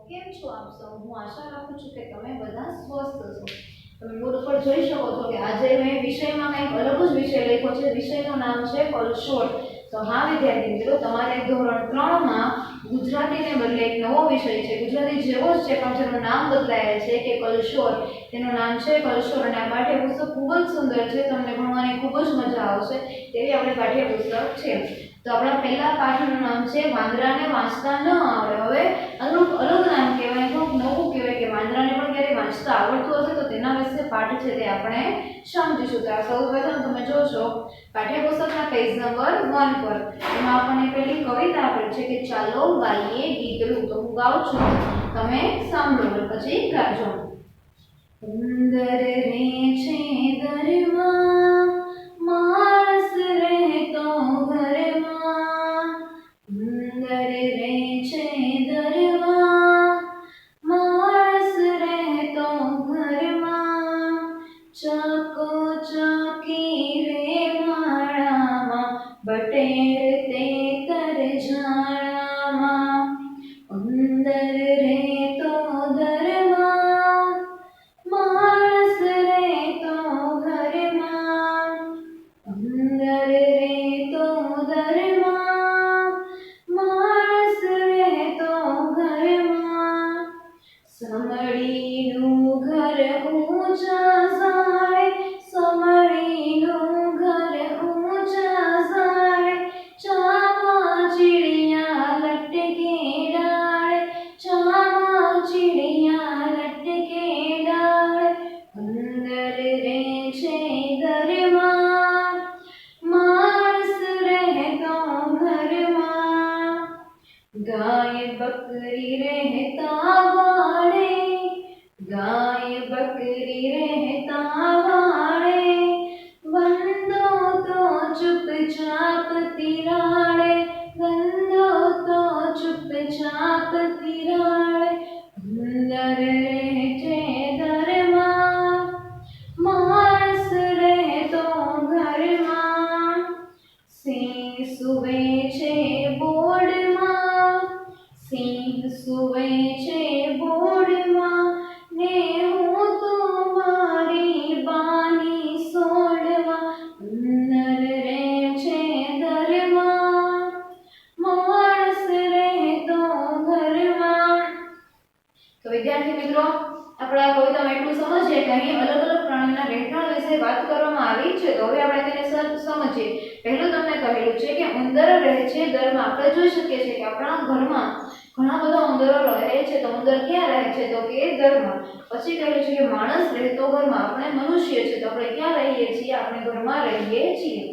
કેમ છો આપ સૌ? હું આશા રાખું છું કે તમે બધા સ્વસ્થ છો. તમે બોર્ડ ઉપર જોઈ શકો છો કે આજે મેં વિષયમાં કંઈક અલગ જ વિષય લખ્યો છે. વિષયનું નામ છે કલશોળ. તો હા વિદ્યાર્થી મિત્રો, તમારે ધોરણ 3 માં ગુજરાતીને બદલે એક નવો વિષય છે. ગુજરાતી જેવો જ છે પણ જેનું નામ બદલાયેલ છે કે કલશોળ. તેનું નામ છે કલશોળ અને આ પાઠ્યપુસ્તક ખૂબ જ સુંદર છે. તમને ભણવાની ખૂબ જ મજા આવશે તેવી આપણી પાઠ્યપુસ્તક છે. તો આપણા પહેલા પાઠનું નામ છે વાંદરાને વાંચતા ન આવડે. હવે અલગ નામ કહેવાય, થોડુંક નવું કહેવાય કે વાંદરાને પણ ક્યારે વાંચતા આવડતું હશે તો તેના વિશે પાઠ છે તે આપણે સમજીશું. તો સૌપ્રથમ તમે જોશો પાઠ્યપુસ્તકના પેજ નંબર 1 પર એમાં આપણને પહેલી કવિતા આપેલ છે કે ચાલો ગાઈએ ગીતડું. તો હું ગાઉં છું, તમે સાંભળો પછી ગાજો. ઉંદર રે છે દરમાં, માણસ રહેતો ઘરમાં. ઉંદર રે છે દરમાં, માણસ રહેતો ઘરમાં. ચકોચકી રે માળામાં, બટેર તેતર ઝાડામાં. ઉંદર રહેતો દરમાં, માણસ રહેતો ઘરમાં. ઉંદર રહેતો દરમાં, માણસ રહેતો ઘરમાં. સમડીનું ઘર ઊંચા ઝાડે, સમડીનું ઘર ઊંચા ઝાડે. ચામાચીડિયા લટકે ડાળે, ચામાચીડિયા લટકે ડાળે. ઉંદર રે છે દરમાં, માણસ રહેતો ઘરમાં. ગાય બકરી રહેતા વાળે, ગાય બકરી રહેતા વાળે. વંદો તો ચૂપચાપ તિરાડે, વંદો તો ચૂપચાપ તિરાડે. ઉંદર રહે છે દરમાં, માણસ રહેતો ઘરમાં. સિંહ સૂવે છે બોર્ડમાં, સિંહ સૂવે છે બોર્ડમાં. ને હું તો મારી બાની સોડમાં. ઉંદર રહે છે દરમાં, માણસ રહેતો ઘરમાં. તો વિદ્યાર્થી મિત્રો, આપણે આ કવિતામાં એટલું સમજીએ કે અહીં અલગ પ્રાણીના રહેઠાણ વિશે વાત કરવામાં આવી છે. તો હવે આપણે તેને સમજીએ. પહેલું તમને કહેલું છે કે ઉંદર રહે છે દરમાં. આપણે જોઈ શકીએ છીએ કે આપણા ઘરમાં ઘણા બધા ઉંદરો રહે છે. તો ઉંદર ક્યાં રહે છે તો કે દરમાં. પછી કહેલું છે કે માણસ રહેતો ઘરમાં. આપણે મનુષ્ય છે તો આપણે ક્યાં રહીએ છીએ? આપણે ઘરમાં રહીએ છીએ.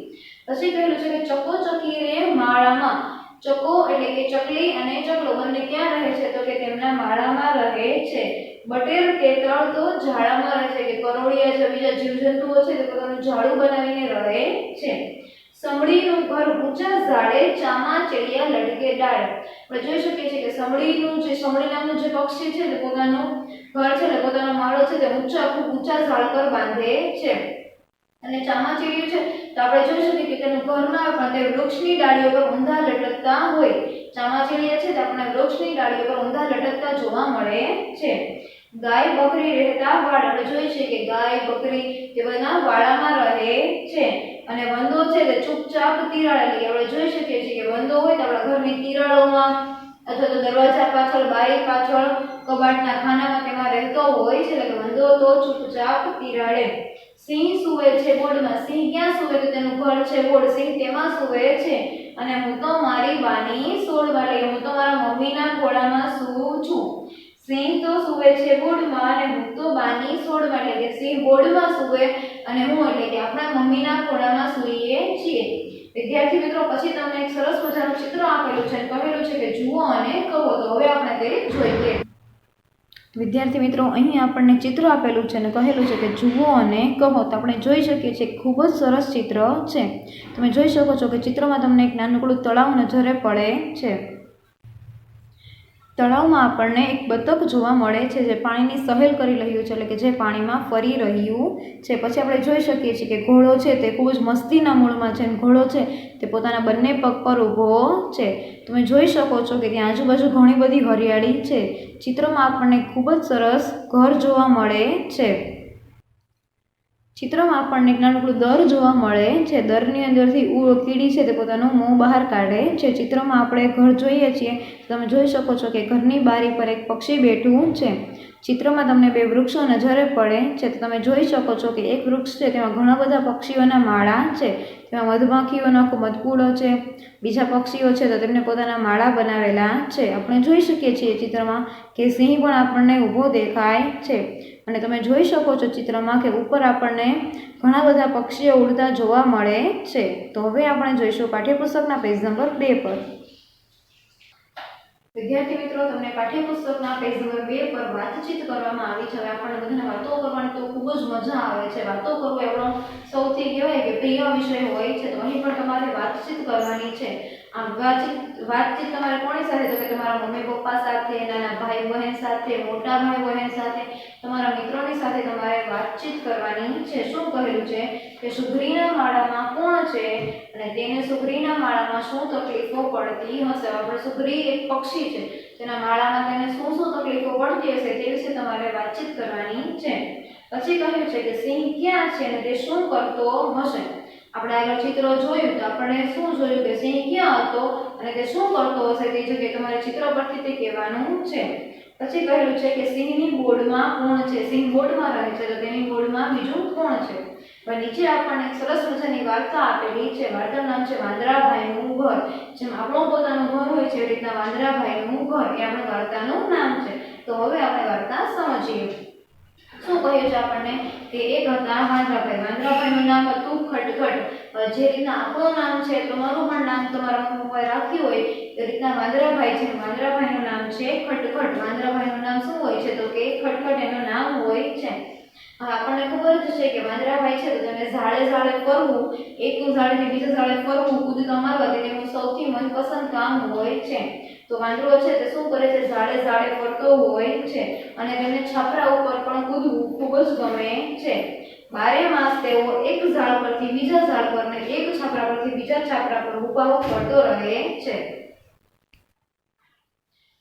પછી કહેલું છે કે ચકોચકી રે માળામાં. ચકો એટલે કે ચકલી અને ચકલો બંને ક્યાં રહે છે તો કે તેમના માળામાં રહે છે. બટેર કે તળ તો ઝાડામાં રહે છે, કે કરોળિયા જે બીજા જીવજંતુઓ છે તે પોતાનું ઝાડું બનાવીને રહે છે. સમડીનું ઘર ઊંચા ઝાડે, ચામાચીડિયા લટકે ડાળે. આપણે જોઈ શકીએ છીએ કે સમડી નામનું જે પક્ષી છે તે પોતાનું ઘર છે, પોતાનો માળો છે તે ખૂબ ઊંચા ઝાડ પર બાંધે છે. અને ચામાચીડિયું છે તો આપણે જોઈ શકીએ કે તેનું ઘર ના હોય પણ તે વૃક્ષની ડાળીઓ પર ઊંધા લટકતા હોય. ચામાચીડિયા છે તે આપણે વૃક્ષની ડાળીઓ પર ઊંધા લટકતા જોવા મળે છે. ગાય બકરી રહેતા વાડ. આપણે જોઈએ છીએ કે ગાય બકરી તે બધા વાડામાં રહે છે. અને વંદો છે તે ચૂપચાપ તિરાડે. આપણે જોઈ શકીએ છીએ કે વંદો હોય તો આપણા ઘરની તિરાડોમાં અથવા તો દરવાજા પાછળ, બારી પાછળ, કબાટના ખાનામાં તેમાં રહેતો હોય છે. એટલે વંદો તો ચૂપચાપ તિરાડે. સિંહ સૂવે છે બોર્ડમાં. સિંહ ક્યાં સૂવે તો તેનું ઘર છે બોર્ડ. સિંહ તેમાં સૂવે છે. અને હું તો મારી બાની સોડમાં, એટલે હું તો મારા મમ્મીના ખોળામાં સૂવું છું. સિંહ તો સૂવે છે બોર્ડમાં અને હું તો બાની સોડમાં, એટલે કે સિંહ બોર્ડમાં સૂવે અને હું એટલે કે આપણા મમ્મીના ખોળામાં સૂઈએ છીએ. વિદ્યાર્થી મિત્રો, પછી તમને એક સરસ મજાનું ચિત્ર આપેલું છે, કહેલું છે કે જુઓ અને કહો. તો હવે આપણે તે જોઈએ. વિદ્યાર્થી મિત્રો, અહીં આપણને ચિત્ર આપેલું છે અને કહેલું છે કે જુઓ અને કહો. તો આપણે જોઈ શકીએ છીએ ખૂબ જ સરસ ચિત્ર છે. તમે જોઈ શકો છો કે ચિત્રમાં તમને એક નાનકડું તળાવ નજરે પડે છે. તળાવમાં આપણને એક બતક જોવા મળે છે જે પાણીની સહેલ કરી રહ્યું છે, એટલે કે જે પાણીમાં ફરી રહ્યું છે. પછી આપણે જોઈ શકીએ છીએ કે ઘોડો છે તે ખૂબ જ મસ્તીના મૂડમાં છે, ઘોડો છે તે પોતાના બંને પગ પર ઊભો છે. તમે જોઈ શકો છો કે ત્યાં આજુબાજુ ઘણી બધી હરિયાળી છે. ચિત્રમાં આપણને ખૂબ જ સરસ ઘર જોવા મળે છે. ચિત્રમાં આપણને એક નાનકડું દર જોવા મળે છે. દરની અંદરથી કીડી છે તે પોતાનું મોં બહાર કાઢે છે. ચિત્રમાં આપણે ઘર જોઈએ છીએ, તમે જોઈ શકો છો કે ઘરની બારી પર એક પક્ષી બેઠું છે. ચિત્રમાં તમને બે વૃક્ષો નજરે પડે છે, તો તમે જોઈ શકો છો કે એક વૃક્ષ છે તેમાં ઘણા બધા પક્ષીઓના માળા છે, તેમાં મધમાખીઓનો આખો મધપૂડો છે. બીજા પક્ષીઓ છે તો તેમને પોતાના માળા બનાવેલા છે. આપણે જોઈ શકીએ છીએ ચિત્રમાં કે સિંહ પણ આપણને ઊભો દેખાય છે. અને તમે જોઈ શકો છો ચિત્રમાં કે ઉપર આપણને ઘણા બધા પક્ષીઓ ઉડતા જોવા મળે છે. તો હવે આપણે જોઈશું પાઠ્યપુસ્તકના પેજ નંબર 2 પર. વિદ્યાર્થી મિત્રો, તમને પાઠ્યપુસ્તકના પેજ નંબર 2 પર વાતચીત કરવામાં આવી છે. હવે આપણને બધાને વાતો કરવાની તો ખૂબ જ મજા આવે છે. વાતો કરવો એવો સૌથી કહેવાય કે પ્રિય વિષય હોય છે. તો અહીં પણ તમારે વાતચીત કરવાની છે. આમ વાતચીત તમારે કોની સાથે? તો કે તમારા મમ્મી પપ્પા સાથે, નાના ભાઈ બહેન સાથે, મોટા ભાઈ બહેન સાથે, તમારા મિત્રોની સાથે તમારે વાતચીત કરવાની છે. શું કહેલું છે કે સુગ્રીના માળામાં કોણ છે અને તેને સુગ્રીના માળામાં શું તકલીફો પડતી હશે. આપણે સુગ્રી એક પક્ષી છે, તેના માળામાં તેને શું શું તકલીફો પડતી હશે તે વિશે તમારે વાતચીત કરવાની છે. પછી કહ્યું છે કે સિંહ ક્યાં છે અને તે શું કરતો હશે. આપણે આગળ ચિત્ર જોયું તો આપણે શું જોયું કે સિંહ ક્યાં હતો અને તે શું કરતો હશે તે જગ્યાએ તમારે ચિત્ર પરથી તે કહેવાનું છે. પછી કહેલું છે કે સિંહની બોર્ડમાં કોણ છે. સિંહ બોર્ડમાં રહે છે, તો તેની બોર્ડમાં બીજું કોણ છે. નીચે આપણને એક સરસ મજાની વાર્તા આપેલી છે. વાર્તાનું નામ છે વાંદરાભાઈનું ઘર. જેમ આપણું પોતાનું ઘર હોય છે, એવી રીતના વાંદરાભાઈનું ઘર એ આપણા વાર્તાનું નામ છે. તો હવે આપણે વાર્તા સમજીએ. શું કહ્યું છે આપણને કે એક હતા વાંદરાભાઈ. વાંદરાભાઈનું નામ હતું ખટખટ. જે રીતના આપણું નામ છે, તમારું પણ નામ તમારા મમ્મી પપ્પાએ રાખ્યું હોય એ રીતના વાંદરાભાઈ છે. વાંદરાભાઈનું નામ છે ખટખટ. વાંદરાભાઈનું નામ શું હોય છે? તો કે ખટખટ એનું નામ હોય છે. આપણને ખબર જ છે કે વાંદરાભાઈ છે તો તેને ઝાડે ઝાડે ફરવું, એક ઝાડેથી બીજા ઝાડે ફરવું, કૂદકા મારવા તેનું સૌથી મનપસંદ કામ હોય છે. તો વાંદરો છે તે શું કરે છે? ઝાડે ઝાડે ફરતો હોય છે અને તેને છાપરા ઉપર પણ કૂદવું ખૂબ જ ગમે છે. 12 માસ તેઓ એક ઝાડ પરથી બીજા ઝાડ પર ને એક છાપરા પરથી બીજા છાપરા પર ઉપાવ કરતો રહે છે.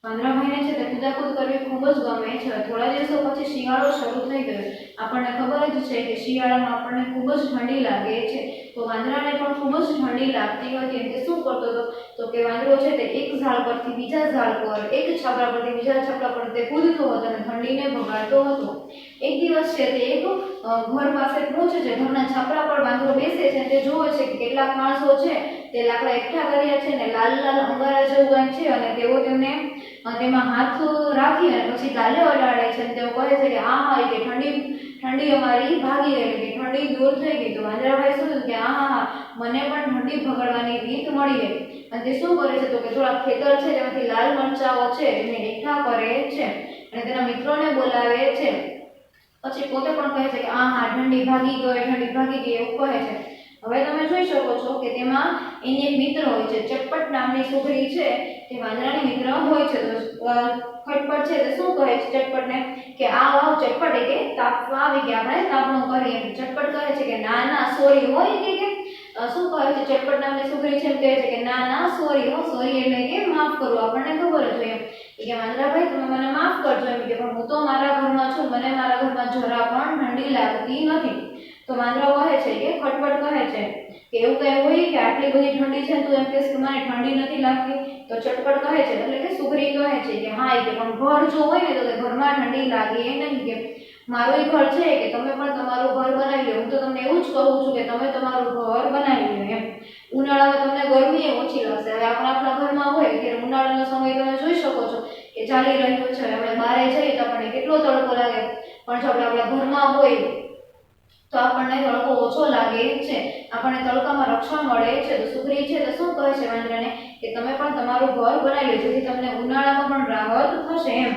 વાંદરાભાઈને છે તે કૂદાકૂદ કરવી ખૂબ જ ગમે છે. થોડા દિવસો પછી શિયાળો શરૂ થઈ ગયો. આપણને ખબર જ છે કે શિયાળામાં આપણને ખૂબ જ ઠંડી લાગે છે. તો વાંદરાને પણ ખૂબ જ ઠંડી લાગતી હતી. તે શું કરતો હતો? તો કે વાંદરો છે તે એક ઝાડ પરથી બીજા ઝાડ પર, એક છાપરા પરથી બીજા છાપરા પર તે કૂદતો હતો અને ઠંડીને ભગાડતો હતો. એક દિવસ છે તે એક ઘર પાસે પહોંચે છે. ઘરના છાપરા પર વાંદરો બેસે છે. તે જોવે છે કે કેટલાક માણસો છે તે લાકડા એકઠા કર્યા છે ને લાલ લાલ અંગારા જેવું કાંઈ છે અને તેઓ તેમને તેમાં હાથ રાખી અને પછી ગાલે અડાડે છે અને તેઓ કહે છે કે આહા, કે ઠંડી અમારી ભાગી ગઈ, કે ઠંડી દૂર થઈ ગઈ. તો વાંદરાભાઈ શું કે આહા, મને પણ ઠંડી ભગાડવાની રીત મળી ગઈ. અને તે શું કરે છે? તો કે થોડા ખેતર છે તેમાંથી લાલ મરચાઓ છે એને એકઠા કરે છે અને તેના મિત્રોને બોલાવે છે. પછી પોતે પણ કહે છે કે આહા, ઠંડી ભાગી ગઈ એવું કહે છે. હવે તમે જોઈ શકો છો કે તેમાં એની એક મિત્ર હોય છે. ચટપટ નામની છોકરી છે તે વાંદરાની મિત્ર હોય છે. તો ખટપટ છે તે શું કહે છે ચટપટને કે આવ ચટપટ, કે તાપવા આવી ગયા, આપણે તાપણું કરીએ. ચટપટ કહે છે કે ના ના સોરી હોય, કે શું કહે છે ચટપટ નામની છોકરી છે એમ કહે છે કે ના ના સોરી હો. સોરી એટલે કે માફ કરો. આપણને ખબર જ હોય એમ કે વાંદરાભાઈ તમે મને માફ કરજો એમ કે પણ હું તો મારા ઘરમાં છું, મને મારા ઘરમાં જરા પણ ઠંડી લાગતી નથી. તો વાંદરો કહે છે કે ખટપટ કહે છે કે એવું કઈ હોય કે આટલી બધી ઠંડી છે તું એમ કહેશ કે મને ઠંડી નથી લાગતી? તો ચટપટ કહે છે એટલે કે સુગ્રી કહે છે કે હા, કે પણ ઘર જો હોય ને તો કે ઘરમાં ઠંડી લાગે નહીં. કે મારું ઘર છે કે તમે પણ તમારું ઘર બનાવી લો. હું તો તમને એવું જ કહું છું કે તમે તમારું ઘર બનાવી લો એમ. ઉનાળામાં તમને ગરમી ઓછી લાગશે. હવે આપણે આપણા ઘરમાં હોય ત્યારે ઉનાળાનો સમય તમે જોઈ શકો છો કે ચાલી રહ્યો છે. આપણે બહાર જઈએ તો આપણને કેટલો તડકો લાગે, પણ જો આપણે આપણા ઘરમાં હોય તો આપણને તડકો ઓછો લાગે છે, આપણને તડકામાં રક્ષણ મળે છે. તો સુગ્રી છે તો શું કહે છે વાંદરાને કે તમે પણ તમારું ઘર બનાવી લો જેથી તમને ઉનાળામાં પણ રાહત થશે એમ.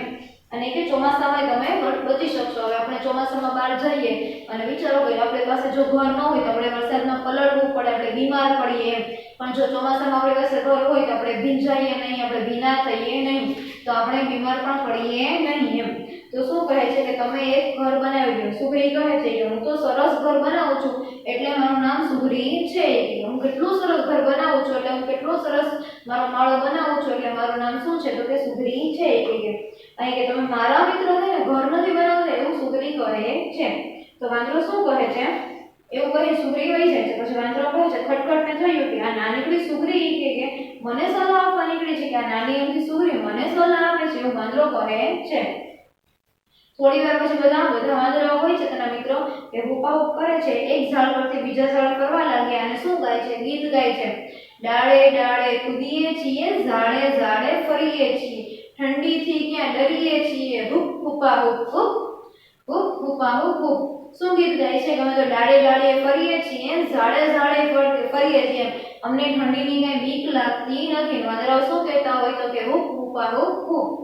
અને કે ચોમાસામાં તમે બચી શકશો। હવે આપણે ચોમાસામાં બહાર જઈએ અને વિચારો કે આપણી પાસે જો ઘર ન હોય તો આપણે વરસાદમાં પલળવું પડે, આપણે બીમાર પડીએ એમ। પણ જો ચોમાસામાં આપણી પાસે ઘર હોય તો આપણે ભીંજાઈએ નહીં, આપણે ભીના થઈએ નહીં, તો આપણે બીમાર પણ પડીએ નહીં એમ। તો શું કહે છે કે તમે એક ઘર બનાવી લો। સુગ્રી કહે છે કે હું તો સરસ ઘર બનાવું છું એટલે મારું નામ સુગ્રી છે, કે હું કેટલું સરસ ઘર બનાવું છું એટલે હું કેટલો સરસ મારો માળો બનાવું છું એટલે મારું નામ શું છે તો કે સુગ્રી છે। કે અહીં કે તમે મારા મિત્ર થઈને ઘર નથી બનાવતા એવું સુગ્રી કહે છે। તો વાંદરો શું કહે છે, એવું કહી સુગ્રી વહી જાય છે। પછી વાંદરો કહે છે ખટખટને થયું કે આ નાનકડી સુગ્રી કે મને સલાહ આપવા નીકળી છે, કે આ નાની અમથી સુગ્રી મને સલાહ આપે છે એવું વાંદરો કહે છે। થોડી વાર પછી બધા વાંદરાઓ હોય છે તેના મિત્રો એ હુપાહુપ કરે છે, એક ઝાડ પરથી બીજા ઝાડ કરવા લાગ્યા અને શું ગાય છે, ગીત ગાય છે। ડાળે ડાળે કૂદીએ છીએ, ઝાડે ઝાડે ફરીએ છીએ, ઠંડીથી ક્યાં ડરીએ છીએ, હુપ હુપા હુપ હુપ હુપ હુપા હુપ હુપ। શું ગીત ગાય છે કે અમે તો ડાળે ડાળે ફરીએ છીએ, ઝાડે ઝાડે ફરીએ છીએ, અમને ઠંડીની કઈ બીક લાગતી નથી। વાંદરાઓ શું કહેતા હોય તો કે હુપ હુપા હુપ હુપ।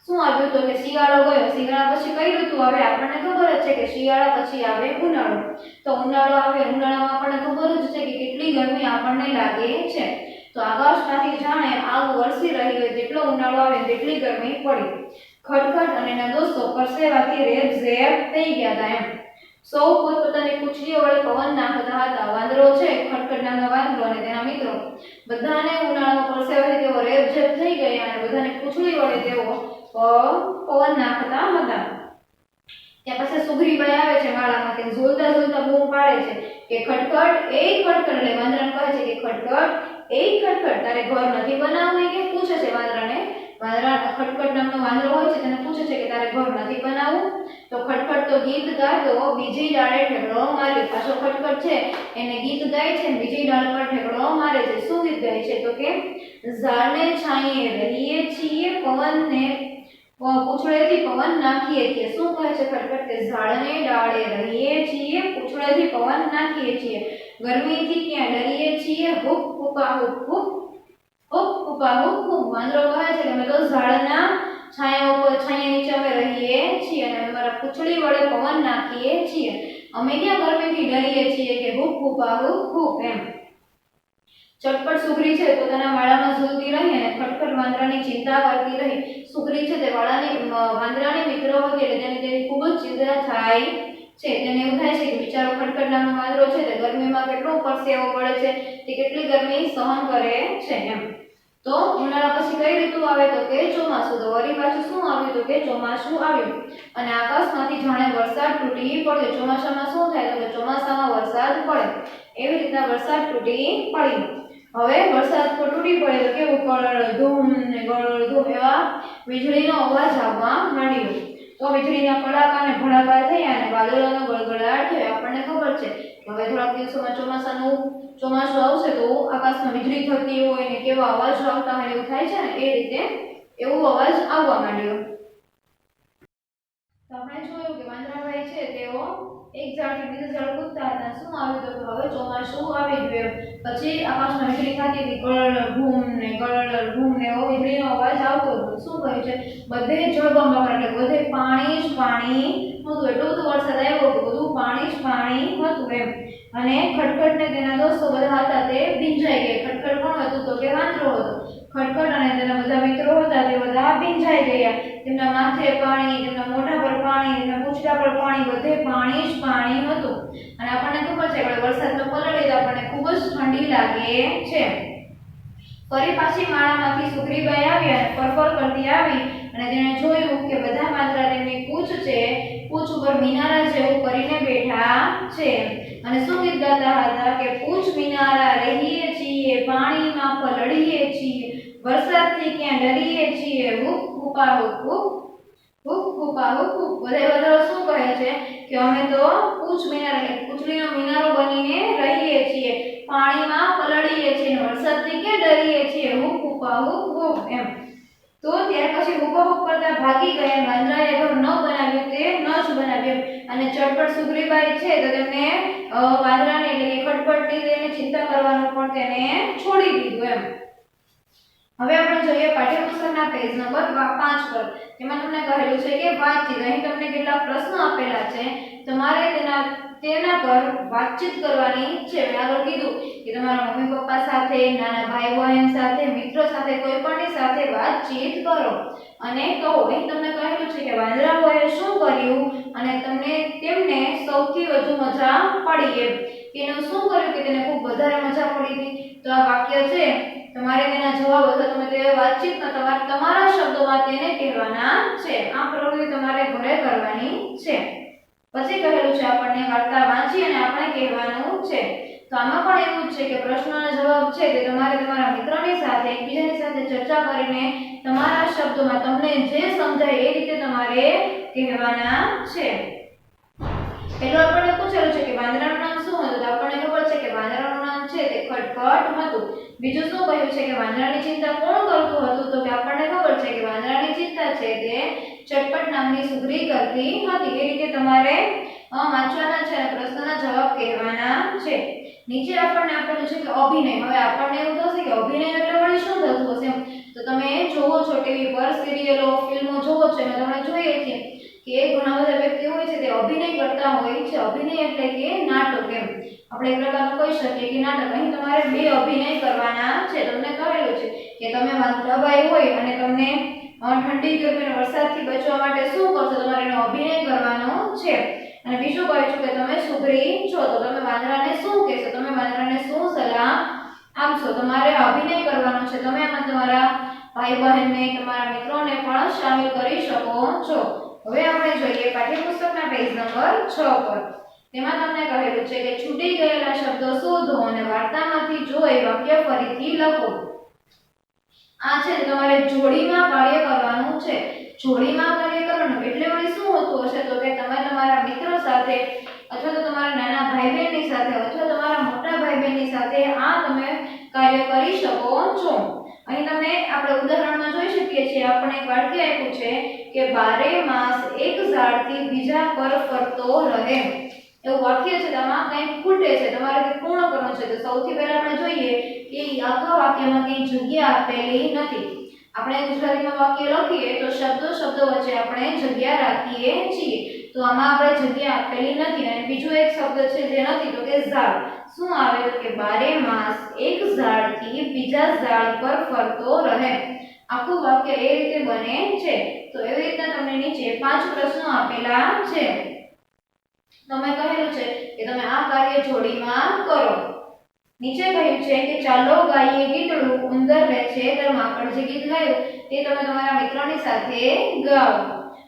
શું આવ્યું તો કે શિયાળો ગયો, શિયાળા પછી કઈ ઋતુ આવે આપણને ખબર જ છે કે શિયાળા પછી આવે ઉનાળો। તો ઉનાળો આવે, ઉનાળામાં આપણને ખબર જ છે કે કેટલી ગરમી આપણને લાગે છે। તો આકાશમાંથી જાણે આગ વરસી રહી હોય તેટલો ઉનાળો આવે તેટલી ગરમી પડી। ખટખટ અને એના દોસ્તો પરસેવાથી રેબઝેબ થઈ ગયા હતા એમ। સૌ પોતપોતાની પૂંછડીઓ વડે પવન નાખતા હતા। વાંદરો છે, ખટખટ નામનો વાંદરો અને તેના મિત્રો બધાને ઉનાળામાં પરસેવાથી તેઓ રેબઝેબ થઈ ગયા અને બધાની પૂંછડી વડે તેઓ પવન નાખતા હતા। ત્યાં પાસે સુગ્રીબાઈ આવે છે માળામાંથી, ઝૂલતા ઝૂલતા બૂમ પાડે છે કે ખટખટ એ ખટખટ, એટલે વાંદરાને કહે છે કે ખટખટ એ ખટખટ તારે ઘર નથી બનાવવું કે પૂછે છે વાંદરાને। વાંદરા ખટખટ નામનો વાંદરો હોય છે તેને પૂછે છે કે તારે ઘર નથી બનાવવું? તો ખટખટ તો ગીત ગાતો બીજી ડાળે ઠેકડો માર્યો। પાછો ખટખટ છે એને ગીત ગાય છે અને બીજી ડાળ પર ઠેકડો મારે છે। શું ગીત ગાય છે તો કે ઝાડને છાંયે રહીએ છીએ, પવનને પૂંછડેથી પવન નાખીએ છીએ। શું કહે છે ખટખટ કે ઝાડને ડાળે રહીએ છીએ, પૂંછડેથી પવન નાખીએ છીએ, ગરમીથી ક્યાં ડરીએ છીએ, હુપ હુપા હુપ હુપ હુપ હુપા હુપ હુપ। વાંદરો કહે છે કે અમે તો ઝાડના છાયા નીચે અમે રહીએ છીએ અને અમે મારા પૂંછડી વડે પવન નાખીએ છીએ, અમે ક્યાં ગરમીથી ડરીએ છીએ કે હુપ હુપા હુપ હુપ એમ। ચટપટ સુગ્રી છે પોતાના માળામાં ઝૂલતી રહી અને ખટખટ વાંદરાની ચિંતા કરતી રહી। સુગ્રી છે તે વાંદરાની મિત્ર હતી એટલે તેની ખૂબ જ ચિંતા થાય છે। તેને એવું થાય છે કે બિચારો ખટખટ નામનો વાંદરો છે તે ગરમીમાં કેટલો પરસેવો પડે છે, તે કેટલી ગરમી સહન કરે છે એમ। તો ઉનાળા પછી કઈ ઋતુ આવે તો કે ચોમાસું। તો વળી પાછું શું આવ્યું તો કે ચોમાસું આવ્યું અને આકાશમાંથી જાણે વરસાદ તૂટી પડ્યો। ચોમાસામાં શું થાય તો કે ચોમાસામાં વરસાદ પડે, એવી રીતના વરસાદ તૂટી પડી। હવે વરસાદ તૂટી પડે તો કેવું કળધૂમ ને ગળધૂમ એવા વીજળીનો અવાજ આવવા માંડ્યો। તો વીજળીના કડાકા અને ભડાકા થયા અને વાદળોનો ગળગળાટ થયો। આપણને ખબર છે કે હવે થોડાક દિવસોમાં ચોમાસું આવશે તો આકાશમાં વીજળી થતી હોય ને કેવા અવાજ આવતા હોય એવું થાય છે ને, એ રીતે એવો અવાજ આવવા માંડ્યો। તો આપણે જોયું કે વાંદરાભાઈ છે તેઓ એક ઝાડથી બીજા ઝાડ કૂદતા હતા। શું આવ્યું તો હવે ચોમાસું આવી ગયું। પછી આકાશમાં વીજળી થતી હતી, ગળઘૂમ ને એવો વીજળીનો અવાજ આવતો હતો। શું કહ્યું છે બધે જળબંબાકાર, એટલે બધે પાણી જ પાણી હતું, એટલો બધો વરસાદ આવ્યો કે બધું પાણી જ પાણી હતું એમ। અને ખટખટ ને તેના દોસ્તો બધા હતા તે ભીંજાઈ ગયા। ખટખટ કોણ હતું તો કે વાંદરો હતો। ખટખટ અને તેના બધા મિત્રો હતા તે બધા ભીંજાઈ ગયા। તેમના માથે પાણી, તેમના મોઢા પર પાણી, તેમના પૂંછડા પર પાણી, બધે પાણી જ પાણી હતું। અને આપણને ખબર છે કે વરસાદમાં પલળીએ તો આપણને ખૂબ જ ઠંડી લાગે છે। ફરી પાછી માળામાંથી સુગ્રીબાઈ આવી અને ફરફર કરતી આવી અને તેણે જોયું કે બધા વાંદરા તેમની પૂંછ ઉપર મિનારા જેવું કરીને બેઠા છે અને શું ગીત ગાતા હતા કે પૂંછ મિનારા રહીએ છીએ, પાણીમાં પલળીએ છીએ, વરસાદથી ક્યાં ડરીએ છીએ, હુપ હુપા હુપ હુપ હુપ હુપા હુપ હુપ। બધા શું કહે છે કે અમે તો પૂંછ મિનારા એટલે પૂંછડીનો મિનારો બનીને રહીએ છીએ, પાણીમાં પલળીએ છીએ, વરસાદથી ક્યાં ડરીએ છીએ, હુપ હુપા હુપ હુપ એમ। તો ત્યાર પછી હુપા હુપ કરતા ભાગી ગયા। વાંદરાએ ઘર ન બનાવ્યું તે ન જ બનાવ્યું અને ચટપટ સુગ્રીબાઈ છે તો તેમને વાંદરાને એટલે કે ખટપટની તેની ચિંતા કરવાનું પણ તેને છોડી દીધું એમ। હવે આપણે જોઈએ પાઠ્યપુસ્તકના પેજ નંબર 5 પર. એમાં તમને કહેલું છે કે વાતચીત. અહીં તમને કેટલા પ્રશ્નો આપેલા છે, તમારે તેના પર વાતચીત કરવાની છે. મેં આગળ કીધું કે તમારા મમ્મી પપ્પા સાથે, નાના ભાઈ બહેન સાથે, મિત્રો સાથે, કોઈ પણની સાથે વાતચીત કરો અને કહો. અહીં તમને કહેલું છે કે વાંદરાઓએ શું કર્યું અને તેમને સૌથી વધુ મજા પડી એમ. કે એનું શું કર્યું કે તેને ખૂબ વધારે મજા પડી હતી. તો આ વાક્ય છે, તમારે તેના જવાબ અથવા તમે તે વાતચીતમાં તમારા શબ્દોમાં તેને કહેવાના છે. આ પ્રવૃત્તિ તમારે ઘરે કરવાની છે. પછી કહેલું છે આપણને વાર્તા વાંચી અને આપણે કહેવાનું છે. તો આમાં પણ એવું જ છે કે પ્રશ્નોના જવાબ છે તે તમારે તમારા મિત્રોની સાથે એકબીજાની સાથે ચર્ચા કરીને તમારા શબ્દોમાં તમને જે સમજાય એ રીતે તમારે કહેવાના છે. પહેલું આપણને પૂછેલું છે કે વાંદરાનું નામ શું હતું. તો આપણને ખબર છે કે વાંદરાનું નામ છે તે ખટખટ હતું. બીજું શું કહ્યું છે કે વાંદરાની ચિંતા કોણ કરતું હતું. તો કે આપણને ખબર છે કે વાંદરાની ચિંતા છે તે ચટપટ નામની સુગ્રી કરતી હતી. એ રીતે તમારે વાંચવાના છે અને પ્રશ્નના જવાબ કહેવાના છે. નીચે આપણને આપેલું છે કે અભિનય. હવે આપણને એવું થશે કે અભિનય એટલે વળી શું થતું હશે એમ. તો તમે જોવો છો ટીવી પર સિરિયલો, ફિલ્મો જોવો છો અને તમે જોઈએ છીએ કે ઘણા બધા વ્યક્તિ હોય છે તે અભિનય કરતા હોય છે. અભિનય એટલે કે નાટક એમ. આપણે એક પ્રકારનું કહી શકીએ કે નાટક. અહીં તમારે બે અભિનય કરવાના છે. તમને કહેલું છે કે તમે વાંદરાબાઈ હોય અને તમને ઠંડી, ગરમી અને વરસાદથી બચવા માટે શું કરશો. તમારે એનો અભિનય કરવાનો છે. અને બીજું કહે છે કે તમે સુગ્રી છો તો તમે વાંદરાને શું કહેશો, તમે વાંદરાને શું સલાહ આપશો. તમારે અભિનય કરવાનો છે. તમે આમાં તમારા ભાઈ બહેનને, તમારા મિત્રોને પણ શામિલ કરી શકો છો. હવે આપણે જોઈએ પાઠ્યપુસ્તકના પેજ નંબર 6 પર. તેમાં તમને કહેલું છે કે છૂટી ગયેલા શબ્દો શોધો અને વાર્તામાંથી જોઈ વાક્ય ફરીથી લખો. આ છે તમારે જોડીમાં કાર્ય કરવાનું છે. જોડીમાં કાર્ય કરવાનું એટલે વળી શું હોતું હશે. તો કે તમે તમારા મિત્રો સાથે અથવા તો તમારા નાના ભાઈ બહેનની સાથે અથવા તમારા મોટા ભાઈ બહેનની સાથે આ તમે કાર્ય કરી શકો છો. અહીં તમે આપણે ઉદાહરણમાં જોઈ શકીએ છીએ. આપણે એક વાક્ય આપ્યું છે કે 12 માસ એક ઝાડથી બીજા પર ફરતો રહે. એવું વાક્ય છે. આમાં કંઈક ખૂટે છે, તમારે તે પૂર્ણ કરવાનું છે. તો સૌથી પહેલા આપણે જોઈએ કે આખા વાક્યમાં કંઈ જગ્યા આપેલી નથી. આપણે ગુજરાતીમાં વાક્ય લખીએ તો શબ્દો વચ્ચે આપણે જગ્યા રાખીએ છીએ. તો આમાં આપણે જગ્યા આપેલી નથી. અને બીજો એક શબ્દ છે જે નથી તો કે ઝાડ. શું આવે તો કે 12 માસ એક ઝાડથી બીજા ઝાડ પર ફરતો રહે. આખું વાક્ય એ રીતે બને છે. તો એવી રીતના તમને નીચે 5 પ્રશ્નો આપેલા છે. તમે કહેલું છે કે તમે આ કાર્ય જોડીમાં કરો. નીચે કહ્યું છે કે ચાલો ગાઈએ ગીતડું ઉંદર લે છે ઘરમાં. આપણે જે ગીત ગાયું તે તમે તમારા મિત્રોની સાથે ગાઓ.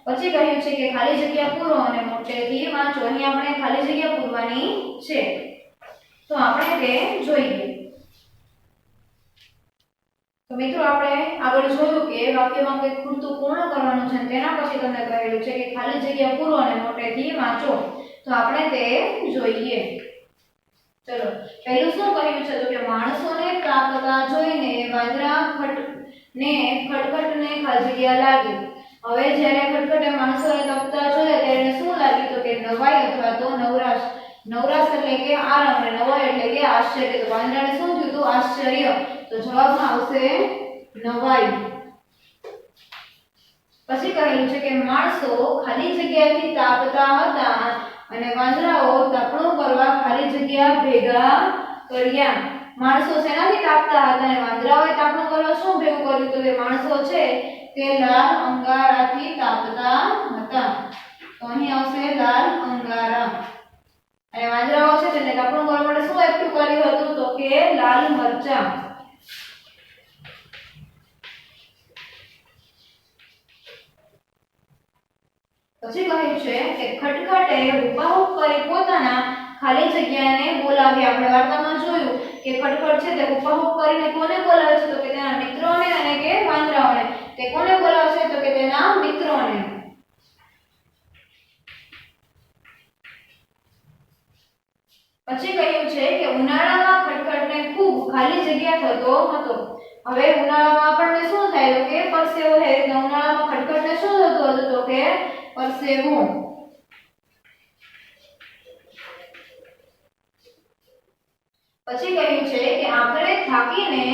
પછી કહ્યું છે કે ખાલી જગ્યા પૂરો અને મોટેથી વાંચો. અહીં આપણે ખાલી જગ્યા પૂરવાની છે. તો આપણે તે જોઈએ. તો મિત્રો આપણે આગળ જોયું કે વાક્યમાં કંઈક ખૂટતું પૂર્ણ કરવાનું છે. તેના પછી તમને કહેલું છે કે ખાલી જગ્યા પૂરો અને મોટેથી વાંચો. તો આપણે તે જોઈએ. ચલો, પહેલું શું કહ્યું છે તો કે માણસોને તાકતા જોઈને વાંદરા ખટખટને ખાલી જગ્યા લાગી. હવે જ્યારે ખટખટે માણસોને તપતા જોયા ત્યારે શું લાગ્યું તો કે નવાઈ અથવા તો નવરાશ. નવરાશ એટલે કે આરામ અને નવાઈ એટલે કે આશ્ચર્ય. તો વાંદરાને શું થયું તો આશ્ચર્ય. તો જવાબમાં આવશે નવાઈ. પછી કહેલું છે કે માણસો ખાલી જગ્યાથી તાપતા હતા અને વાંદરાઓ તાપણું કરવા ખાલી જગ્યા ભેગા કર્યા. માણસો શેનાથી તાપતા હતા અને વાંદરાઓએ તાપણું કરવા શું ભેગું કર્યું તો કે માણસો છે તે લાલ અંગારાથી તાપતા હતા. તો અહીં આવશે લાલ અંગારા. અને વાંદરાઓ છે તેને તાપણું કરવા માટે શું એકઠું કર્યું હતું તો કે લાલ મરચા. પછી કહ્યું છે કે ખટખટે હુબાહુબ કરી પોતાના ખાલી જગ્યાને બોલાવ્યા. આપણે વાર્તામાં જોયું કે ખટખટ છે તે હુબાહુબ કરીને કોને બોલાવે છે તો કે તેના મિત્રોને અને કે વાંદરાઓને. તે કોને બોલાવે છે તો કે તેના મિત્રોને. પછી કહ્યું છે કે ઉનાળામાં ખટખટને ખૂબ ખાલી જગ્યા થતો હતો. હવે ઉનાળામાં આપણને શું થાય તો કે પરસેવો થાય. ઉનાળામાં ખટખટને શું થતું હતું તો કે પરસેવો. પછી કહ્યું છે કે આખરે થાકીને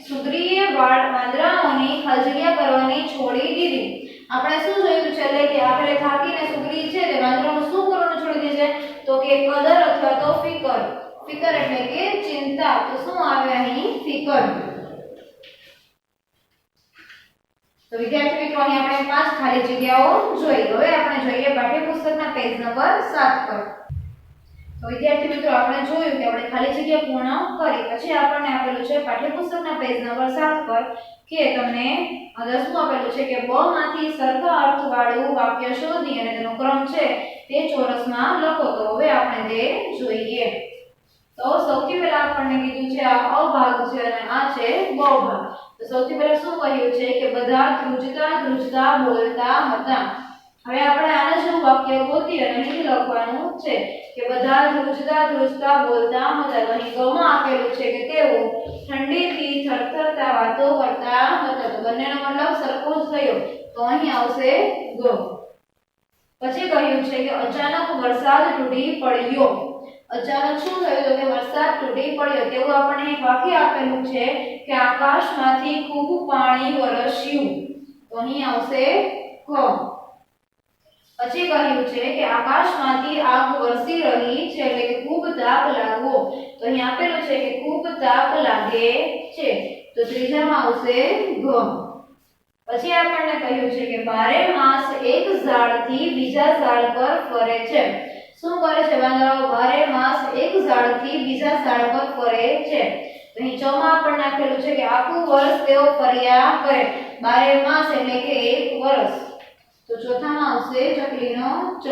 સુગ્રીએ વાંદરાઓની ખાલી કરવાની છોડી દીધી. આપણે શું જોયું છે એટલે કે આપણે થાકીને સુગ્રી છે તે વાંદરાઓનું શું કરવાનું છોડી દે છે તો કે કદર અથવા તો ફિકર. ફિકર એટલે કે ચિંતા. તો શું આવે અહીં ફિકર. તો વિદ્યાર્થી મિત્રો અહીં આપણે 5 ખાલી જગ્યાઓ જોઈ. હવે આપણે જોઈએ પાઠ્યપુસ્તકના પેજ નંબર 7 પર. તો વિદ્યાર્થી મિત્રો આપણે જોયું કે આપણે ખાલી જગ્યા પૂર્ણ કરી પછી આપણને આપેલું છે પાઠ્યપુસ્તકના પેજ નંબર 7 પર કે તમને અંદર શું આપેલું છે કે બ માંથી સરખા અર્થવાળું વાક્ય શોધી અને તેનો ક્રમ છે તે ચોરસમાં લખો. તો હવે આપણે તે જોઈએ. તો સૌથી પહેલા આપણને કીધું છે આ અ ભાગ છે અને આ છે બ ભાગ. તો સૌથી પહેલા શું કહ્યું છે કે બધા ધ્રુજતા બોલતા હતા. હવે આપણે આના જેવું વાક્ય ગોતી અને અહીં લખવાનું છે કે બધા ધ્રુજતા બોલતા હતા. તો અહીં ગમાં આપેલું છે કે તેઓ ઠંડીથી થરથરતા વાતો કરતા હતા. તો બંનેનો મતલબ સરખો જ થયો. તો અહીં આવશે ગ. પછી કહ્યું છે કે અચાનક વરસાદ તૂટી પડ્યો. અચાનક શું થયું તો કે વરસાદ તૂટી પડ્યો. તેવું આપણને એક વાક્ય આપેલું છે કે આકાશમાંથી ખૂબ પાણી વરસ્યું. તો અહીં આવશે ક. પછી કહ્યું છે કે આકાશમાંથી આગ વરસી રહી છે એટલે કે ખૂબ તાપ લાગવો. તો અહીં આપેલું છે કે ખૂબ તાપ લાગે છે. તો ત્રીજામાં આવશે ઘ. પછી આપણને કહ્યું છે કે બારે માસ એક ઝાડથી બીજા ઝાડ પર ફરે છે. શું કરે છે વાંદરાઓ? બારે માસ એક ઝાડથી બીજા ઝાડ પર ફરે છે. તો અહીં ચોમાં આપણને આપેલું છે કે આખું વર્ષ તેઓ ફર્યા કરે. બારે માસ એટલે કે એક વર્ષ. તો ચોથામાં આવશે ચકલીનો ચ.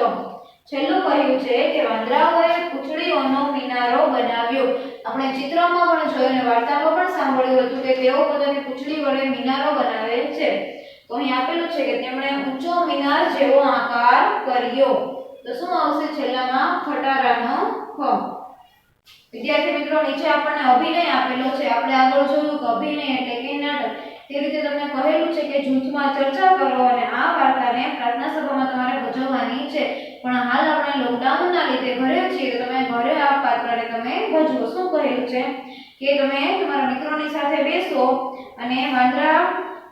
છેલ્લું કહ્યું છે કે વાંદરાઓએ પૂંછડીઓનો મિનારો બનાવ્યો. આપણે ચિત્રમાં પણ જોયું અને વાર્તામાં પણ સાંભળ્યું હતું કે તેઓ પોતાની પૂંછડી વડે મિનારો બનાવે છે. તો અહીં આપેલું છે કે તેમણે ઊંચો મિનાર જેવો આકાર કર્યો. તો શું આવશે છેલ્લામાં? ખટારાનો ખ. વિદ્યાર્થી મિત્રો નીચે આપણને અભિનય આપેલો છે. આપણે આગળ જોયું કે અભિનય એટલે કે નાટક. તે રીતે તમને કહેલું છે કે જૂથમાં ચર્ચા કરો અને આ વાર્તાને પ્રાર્થના સભામાં તમારે ભજવવાની છે. પણ હાલ આપણે લોકડાઉનના લીધે ઘરે છીએ તો તમે ઘરે આ પાત્રને તમે ભજવો. શું કહેલું છે કે તમે તમારા મિત્રોની સાથે બેસો અને વાંદરા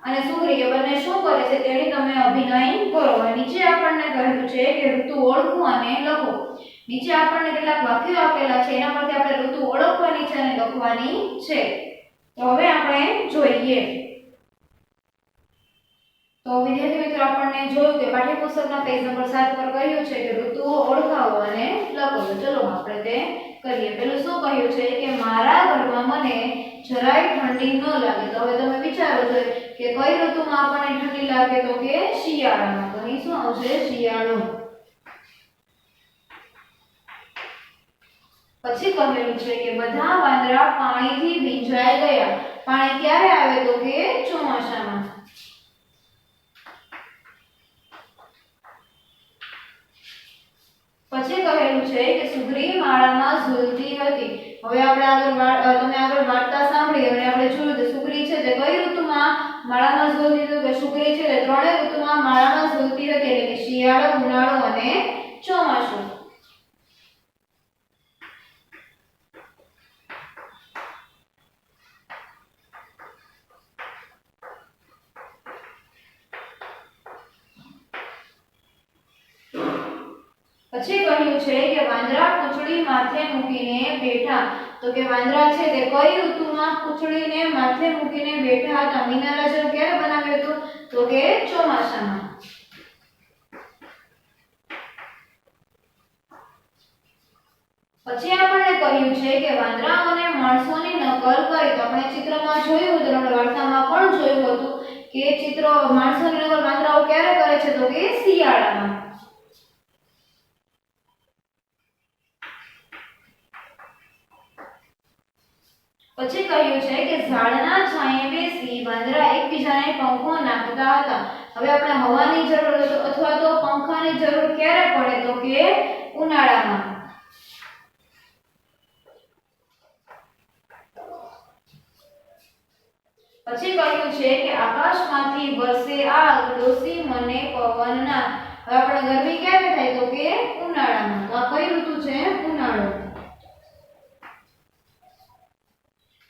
અને સુગ્રી બંને શું કરે છે તેની તમે અભિનય કરો. નીચે આપણને કહેલું છે કે ઋતુ ઓળખો અને લખો. નીચે આપણને કેટલાક વાક્યો આપેલા છે એના પરથી આપણે ઋતુ ઓળખવાની છે અને લખવાની છે. તો હવે આપણે જોઈએ. તો વિદ્યાર્થી મિત્રો આપણને જોયું કે પાઠ્યપુસ્તકના પેજ નંબર 7 પર કહ્યું છે કે ઋતુઓ ઓળખાવો અને લખો. તો ચલો આપણે તે કરીએ. પેલું શું કહ્યું છે કે મારા ઘરમાં મને જરાય ઠંડી ન લાગે. તો હવે તમે વિચારો છો કે કઈ ઋતુમાં આપણને ઠંડી લાગે તો કે શિયાળામાં. તો અહીં શું આવશે? શિયાળો. પછી કહેલું છે કે બધા વાંદરા પાણીથી ભીંજાઈ ગયા. પાણી ક્યારે આવે તો કે ચોમાસામાં. પછી કહેલું છે કે સુગ્રી માળામાં ઝૂલતી હતી. હવે આપણે તમે આગળ વાર્તા સાંભળી અને આપણે જોયું કે સુગ્રી છે તે કઈ ઋતુમાં માળામાં ઝૂલતી હતી? કે સુગ્રી છે તે ત્રણેય ઋતુમાં માળામાં ઝૂલતી હતી એટલે કે શિયાળો, ઉનાળો અને ચોમાસું. પછી કહ્યું છે કે વાંદરા પૂંછડી માથે મૂકીને બેઠા. તો કે વાંદરા છે તે કઈ ઋતુમાં પૂંછડીને માથે મૂકીને બેઠા હતા? મિનારા જેવું ક્યારે બનાવ્યું હતું તો કે ચોમાસામાં. પછી આપણને કહ્યું છે કે વાંદરાઓને માણસોની નકલ કરી. તો આપણે ચિત્રમાં જોયું હતું, આપણે વાર્તામાં પણ જોયું હતું કે માણસોની નકલ વાંદરાઓ ક્યારે કરે છે તો કે શિયાળામાં. પછી કહ્યું છે કે ઝાડના છાંયે બેસી વાંદરા એકબીજાને પંખો નાખતા હતા. હવે આપણે હવાની જરૂર અથવા તો પંખાની જરૂર ક્યારે પડે તો કે ઉનાળામાં. પછી કહ્યું છે કે આકાશમાંથી વરસે આગ ડોસી મને પવનના. હવે આપણે ગરમી ક્યારે થાય તો કે ઉનાળામાં. તો આ કઈ ઋતુ છે? ઉનાળો.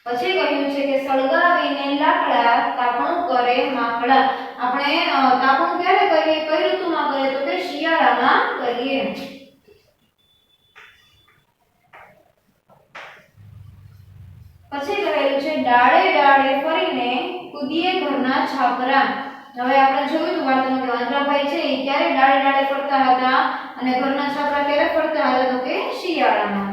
પછી કહ્યું છે કે સળગાવીને લાકડા તાપણું કરે માંગડા. આપણે તાપણું ક્યારે કરીએ, કઈ ઋતુમાં કરીએ તો કે શિયાળામાં કરીએ. પછી કહેલું છે ડાળે ડાળે ફરીને કૂદીએ ઘરના છાપરા. હવે આપણે જોયું હતું વાર્તામાં કે વાંદરાભાઈ છે એ ક્યારે ડાળે ડાળે ફરતા હતા અને ઘરના છાપરા ક્યારે ફરતા હતા તો કે શિયાળામાં.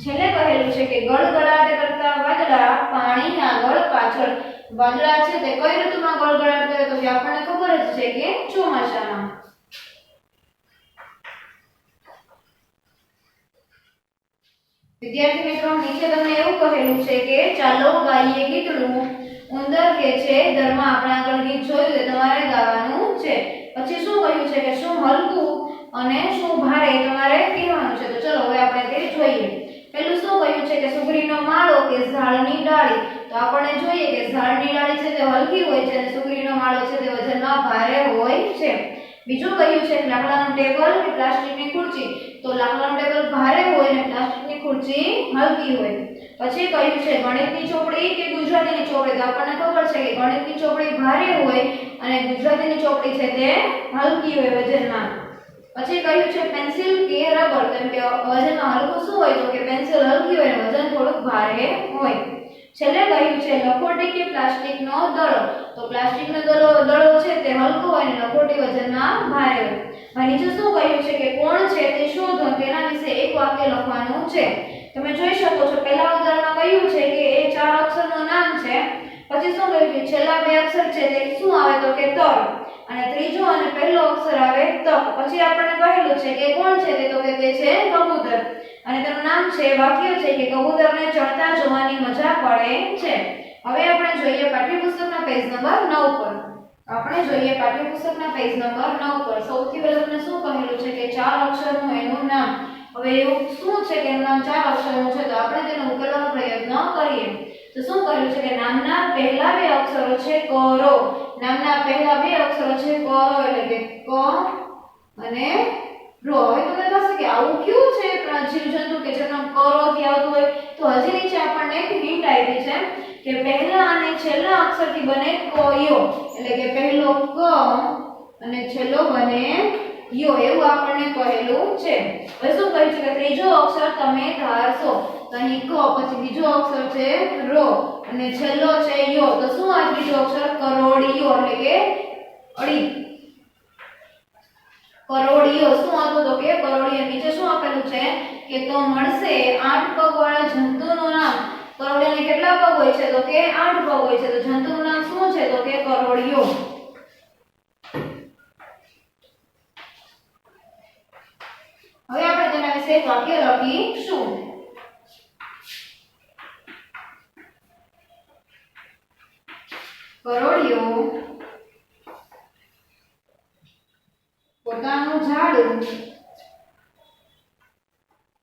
છેલ્લે કહેલું છે કે ગળગળાટ કરતા વાદળા પાણી આગળ પાછળ. વાદળા છે તે કઈ ઋતુમાં ગળગળાટ કરે તો કે આપણને ખબર જ છે કે ચોમાસામાં. વિદ્યાર્થી મિત્રો નીચે તમને એવું કહેલું છે કે ચાલો ગાઈએ ગીતડું. ઉંદર કે છે દરમાં આપણે આગળ ગીત જોયું તે તમારે ગાવાનું છે. પછી શું કહ્યું છે કે શું હલકું અને શું ભારે તમારે કહેવાનું છે. તો ચલો હવે આપણે તે જોઈએ. પહેલું શું કહ્યું છે કે સુગરીનો માળો કે ઝાડની ડાળી. તો આપણને જોઈએ કે ઝાડની ડાળી છે તે હલકી હોય છે અને સુગરીનો માળો છે તે વજનમાં ભારે હોય છે. બીજું કહ્યું છે કે લાકડાનું ટેબલ કે પ્લાસ્ટિકની ખુરચી. તો લાકડાનું ટેબલ ભારે હોય અને પ્લાસ્ટિકની ખુરચી હલકી હોય. પછી કહ્યું છે ગણિતની ચોપડી કે ગુજરાતીની ચોપડી. તો આપણને ખબર છે કે ગણિતની ચોપડી ભારે હોય અને ગુજરાતીની ચોપડી છે તે હલકી હોય વજનમાં. પછી કહ્યું છે પેન્સિલ કે રબર. કેમ કે વજનમાં હલકું શું હોય તો કે પેન્સિલ હલકી હોય અને વજન થોડુંક ભારે હોય. છેલ્લે કહ્યું છે લખોટી કે પ્લાસ્ટિકનો દડો. તો પ્લાસ્ટિકનો દડો છે તે હલકો હોય અને લખોટી વજનમાં ભારે હોય. હવે નીચે શું કહ્યું છે કે કોણ છે તે શોધો. તેના વિશે એક વાક્ય લખવાનું છે. તમે જોઈ શકો છો પહેલા ઉદાહરણમાં કહ્યું છે કે એ 4 અક્ષરનું નામ છે. પછી શું કહ્યું છે છેલ્લા 2 અક્ષર છે તે શું આવે તો કે તર અને ત્રીજો અને પહેલો અક્ષર આવે તક. પછી આપણને કહેલું છે કે કોણ છે તે તો કે તે છે કબૂતર અને તેનું નામ છે વાક્ય છે કે કબૂતરને ચડતા જોવાની મજા પડે છે. હવે આપણે જોઈએ પાઠ્યપુસ્તકના પેજ નંબર 9 પર. આપણે જોઈએ પાઠ્યપુસ્તકના પેજ નંબર 9 પર. સૌથી પહેલા તમને શું કહેલું છે કે 4 અક્ષરનું એનું નામ. હવે એવું શું છે કે એનું નામ 4 અક્ષરનું છે તો આપણે તેને ઉકેલવાનો પ્રયત્ન કરીએ. તો શું કહ્યું છે કે નામના પહેલા 2 અક્ષરો છે કરો. નામના પહેલા 2 અક્ષરો છે કરો એટલે કે ક અને રો. હવે તમને થશે કે આવું કયું છે જીવજંતુ કે જેનું કરો થી આવતું હોય. તો હજી નીચે આપણને એક હિન્ટ આપી છે કે પહેલા અને છેલ્લા અક્ષરથી બને કયો એટલે કે પહેલો ક અને છેલ્લો બને યો એવું આપણને કહેલું છે. હવે શું કહ્યું છે કે ત્રીજો અક્ષર તમે ધારશો. તો અહીં ક પછી બીજો અક્ષર છે રો અને છેલ્લો છે યો. તો શું આ ત્રીજો અક્ષર કરોડિયો એટલે કે અડી. કરોડિયો શું હતો તો કે કરોડિયો. નીચે શું આપેલું છે કે તો મળશે 8 પગ વાળા જંતુનું નામ. કરોડિયાને કેટલા પગ હોય છે તો કે 8 પગ હોય છે. તો જંતુનું નામ શું છે તો કે કરોડિયો. હવે આપણે તેના વિશે એક વાક્ય લખીશું. કરોડિયો પોતાનું ઝાડું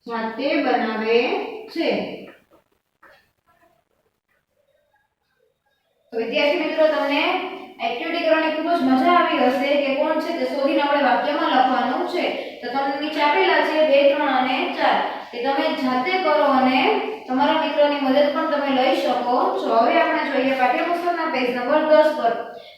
જાતે બનાવે છે. તો વિદ્યાર્થી મિત્રો તમને એક્ટિવિટી કરવાની ખૂબ જ મજા આવી હશે કે કોણ છે તે શોધીને આપણે વાક્યમાં લખવાનું છે. તો તમને નીચે આપેલા છે 2, 3 અને 4 કે તમે જાતે કરો અને તમારા મિત્રોની મદદ પણ તમે લઈ શકો છો. હવે આપણે જોઈએ પાઠ્યપુસ્તકના પેજ નંબર 10 પર.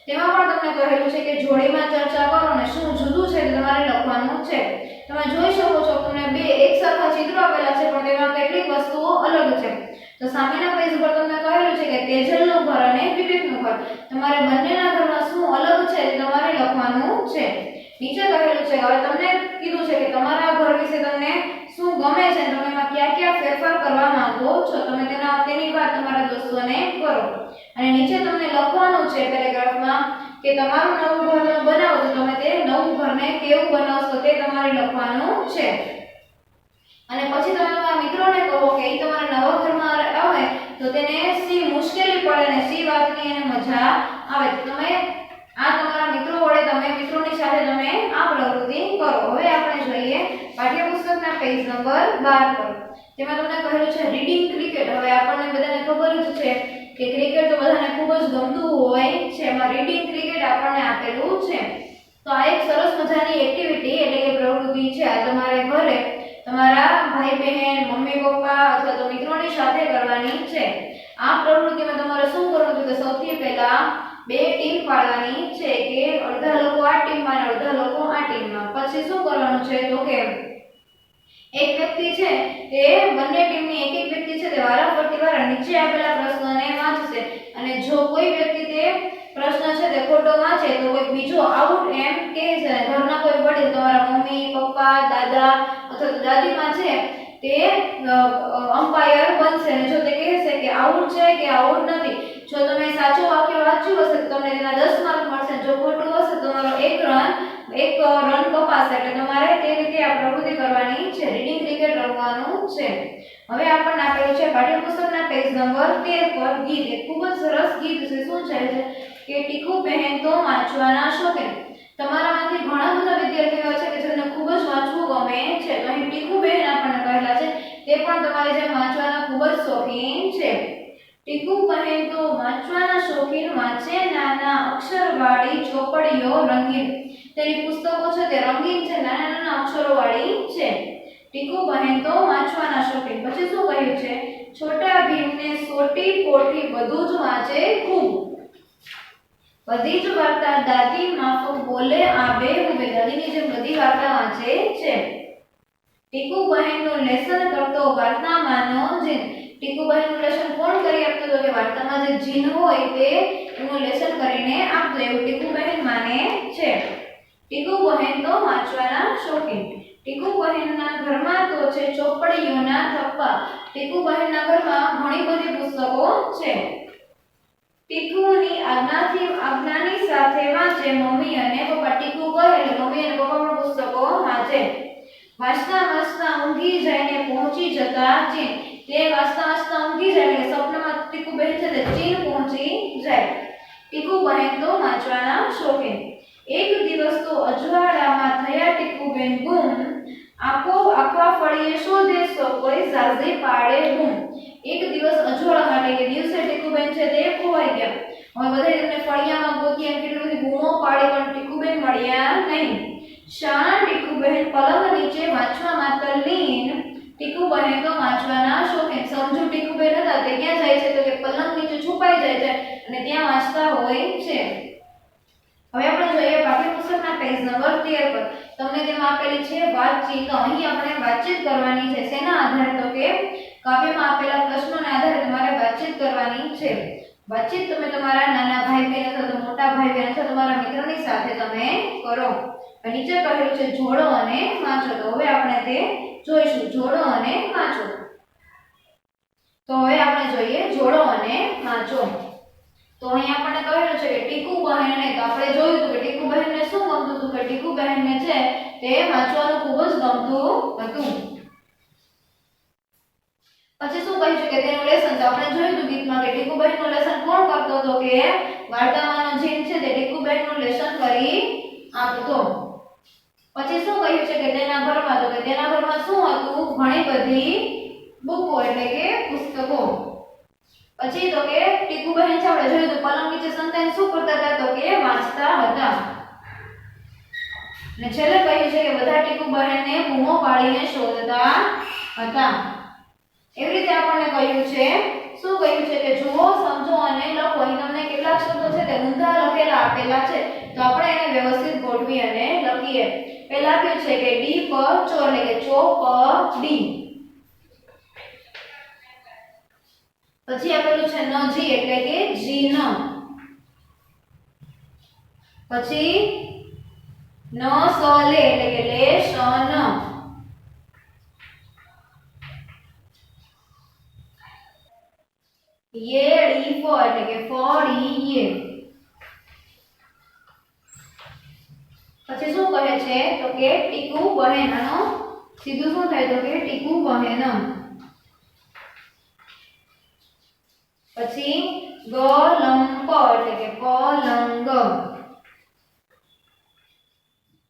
તેમાં પણ તમને કહેલું છે કે જોડીમાં ચર્ચા કરો અને શું જુદું છે તે તમારે લખવાનું છે. તમે જોઈ શકો છો તમને 2 એકસરખા ચિત્રો આપેલા છે પણ તેમાં કેટલીક વસ્તુઓ અલગ છે. તો સામેના પેજ પર તમને કહેલું છે કે તેજલનું ઘર અને વિવેકનું ઘર. તમારે બંનેના ઘરમાં શું અલગ છે તે તમારે લખવાનું છે. નીચે કહેલું છે હવે તમને કીધું છે કે તમારા ઘર વિશે તમને શું ગમે છે તમે એમાં કયા કયા ફેરફાર કરવા માંગો છો. તમે તેની વાત તમારા દોસ્તોને કરો અને નીચે તમને લખવાનું છે પેરેગ્રાફમાં કે તમારું નવું ઘર બનાવો તો તમે તે નવું ઘરને કેવું બનાવશો તે તમારે લખવાનું છે. અને પછી તમે તમારા મિત્રોને કહો કે એ તમારા નવા ઘરમાં આવે તો તેને સી મુશ્કેલી પડે અને સી વાતની એને મજા આવે. તો તમે આ તમારા મિત્રો વડે તમે મિત્રોની સાથે તમે આ પ્રવૃત્તિ કરો. હવે આપણે જોઈએ પાઠ્યપુસ્તકના પેજ નંબર 12 પર. તેમાં તમને કહેલું છે રીડિંગ ક્રિકેટ. હવે આપણને બધાને ખબર જ છે કે ક્રિકેટ તો બધાને ખૂબ જ ગમતું હોય છે. એમાં રીડિંગ ક્રિકેટ આપણને આપેલું છે. તો આ એક સરસ મજાની એક્ટિવિટી એટલે કે પ્રવૃત્તિ છે. આ તમારે ઘરે તમારા ભાઈ બહેન મમ્મી પપ્પા અથવા તો મિત્રોની સાથે કરવાની છે। આ પ્રવૃત્તિમાં તમારે શું કરવું છે કે સૌથી પહેલા બે ટીમ પાડવાની છે કે અડધા લોકો આ ટીમમાં અને અડધા લોકો આ ટીમમાં। પછી શું કરવાનું છે તો કે એક વ્યક્તિ છે તે બંને ટીમની એક એક વ્યક્તિ છે તે વારાફરતી નીચે આપેલા પ્રશ્નને વાંચશે અને જો કોઈ વ્યક્તિ તે પ્રશ્ન છે તે ખોટો વાંચે તો કોઈ બીજો આઉટ એમ કહે છે। ઘરના કોઈ વડીલ તમારા મમ્મી પપ્પા દાદા અથવા તો દાદીમાં છે તે અમ્પાયર બનશે અને જો તે કહેશે કે આઉટ છે કે આઉટ નથી, જો તમે સાચું વાક્ય વાંચ્યું હશે તો તમને તેના 10 માર્ક મળશે, જો ખોટું હશે તો તમારો એક રન કપાશે। એટલે તમારે તે રીતે આ પ્રવૃત્તિ કરવાની છે। રીડિંગ ક્રિકેટ રમવાનું છે। હવે આપણને આપેલું છે પાઠ્યપુસ્તકના પેજ નંબર 13 પર ગીત, એક ખૂબ જ સરસ ગીત છે। શું છે કે ટીકુ બહેન તો વાંચવાના શોખીન। તમારામાંથી ઘણા બધા વિદ્યાર્થીઓ છે કે જેને ખૂબ જ વાંચવું ગમે છે, તો અહીં ટીકુ બહેન આપણને કહેલા છે તે પણ તમારે જેમ વાંચવાના ખૂબ જ શોખીન છે। ટીકુ બહેન તો વાંચવાના શોખીન, વાંચે નાના અક્ષરવાળી ચોપડીઓ રંગીન। તેની પુસ્તકો છે તે રંગીન છે, નાના નાના અક્ષરોવાળી છે। ટીકુ બહેન તો વાંચવાના શોખીન। પછી શું કહ્યું છે? છોટા ભીમને સોટી પોઠી બધું જ વાંચે ખૂબ, બધી જ વાર્તા દાદી માફક બોલે આબે હુબે। દાદીની જેમ બધી વાર્તા વાંચે છે। ટીકુ બહેનનું લેસન કરતો વાર્તામાંનો જીન। ટીકુ બહેનનું લેસન કોણ કરી આપતો તો કે વાર્તામાં જે જીન હોય તે એનું લેસન કરીને આપતો, એવું ટીકુ બહેન માને છે। ટીકુ બહેન તો વાંચવાના શોખીન। ટીકુ બહેનના ઘરમાં તો છે ચોપડીઓના થપ્પા। ટીકુ બહેનના ઘરમાં ઘણી બધી પુસ્તકો છે। ટીકુની આજ્ઞાની સાથે વાંચે મમ્મી અને પપ્પા। ટીકુ કહે એટલે મમ્મી અને પપ્પા પણ પુસ્તકો વાંચે। વાંચતા વાંચતા ઊંઘી જઈને પહોંચી જતા ચીન। તે વાંચતા વાંચતા ઊંઘી જાય એટલે સપનામાં ટીકુ બહેન છે તે ચીન પહોંચી જાય। ટીકુ બહેન તો વાંચવાના શોખીન। એક દિવસ તો અજવાળામાં થયા ટીકુ બહેન ગુમ। આખા ફળીએ શોધે સો કોઈ ઝાઝી પાડે બૂમ। એક દિવસ અજવાળામાં એટલે કે દિવસે ટીકુ બહેન છે તે ખોવાઈ ગયા। હવે બધા તેમને ફળિયામાં ગોત્યા, કેટલી બધી બૂમો પાડી પણ ટીકુ બહેન મળ્યા નહીં। શાણા ટીકુ બહેન પલંગ નીચે વાંચવામાં તલ્લીન। ટીકુ બહેન તો વાંચવાના શોખીન। સમજુ ટીકુ બહેન હતા તે ક્યાં જાય છે તો કે પલંગ નીચે છુપાઈ જાય છે અને ત્યાં વાંચતા હોય છે। હવે આપણે જોઈએ પાઠ્યપુસ્તકના પેજ નંબર 13 પર તમને તેમાં આપેલી છે વાતચીત। તો અહીં આપણે વાતચીત કરવાની છે। શેના આધારે તો કે કાવ્યમાં આપેલા પ્રશ્નોના આધારે તમારે વાતચીત કરવાની છે। વાતચીત તમે તમારા નાના ભાઈ બહેન અથવા તો મોટા ભાઈ બહેન અથવા તમારા મિત્રોની સાથે તમે કરો। નીચે કહેલું છે જોડો અને વાંચો। તો હવે આપણે તે જોઈશું, જોડો અને વાંચો। તો હવે આપણે જોઈએ જોડો અને વાંચો। તો અહીં આપણને કહેલું છે કે ટીકુ બહેનને, તો આપણે જોયું હતું કે ટીકુ બહેનને શું ગમતું હતું કે ટીકુ બહેનને છે તે વાંચવાનું ખૂબ જ ગમતું હતું। પછી શું કહ્યું છે કે તેનું લેસન, તો આપણે જોયું હતું ગીતમાં કે ટીકુ બહેનનું લેસન કોણ કરતો હતો કે વાર્તામાંનો જીન છે તે ટીકુ બહેનનું લેસન કરી આપતો। પછી શું કહ્યું છે કે તેના ઘરમાં, તો કે તેના ઘરમાં શું હતું? ઘણી બધી બુકો એટલે કે પુસ્તકો। પછી તો કે ટીકુ બહેન છે આપણે જોયું તો પલંગ નીચે સંતાન શું કરતા હતા તો કે વાંચતા હતા। અને છેલ્લે કહ્યું છે કે બધા ટીકુ બહેનને બૂમો પાડીને શોધતા હતા। એવી રીતે આપણને કહ્યું છે, શું કહ્યું છે કે જુઓ, સમજો અને લખો। અહીં તમને કેટલાક શબ્દો છે તે ઊંધા લખેલા આપેલા છે, તો આપણે એને વ્યવસ્થિત ગોઠવી અને લખીએ। પહેલા આપ્યું છે કે ડી પ ચો એટલે કે ચોપડી। પછી આપેલું છે નજી એટલે કે જીન। પછી ન સલે એટલે કે લેશન। યે ડી ફ એટલે કે ફળીએ। પછી શું કહે છે તો કે ટીકુ બહેન, આનો સીધું શું થાય તો કે ટીકુ બહેન। પછી ગલંપ એટલે કે પલંગ।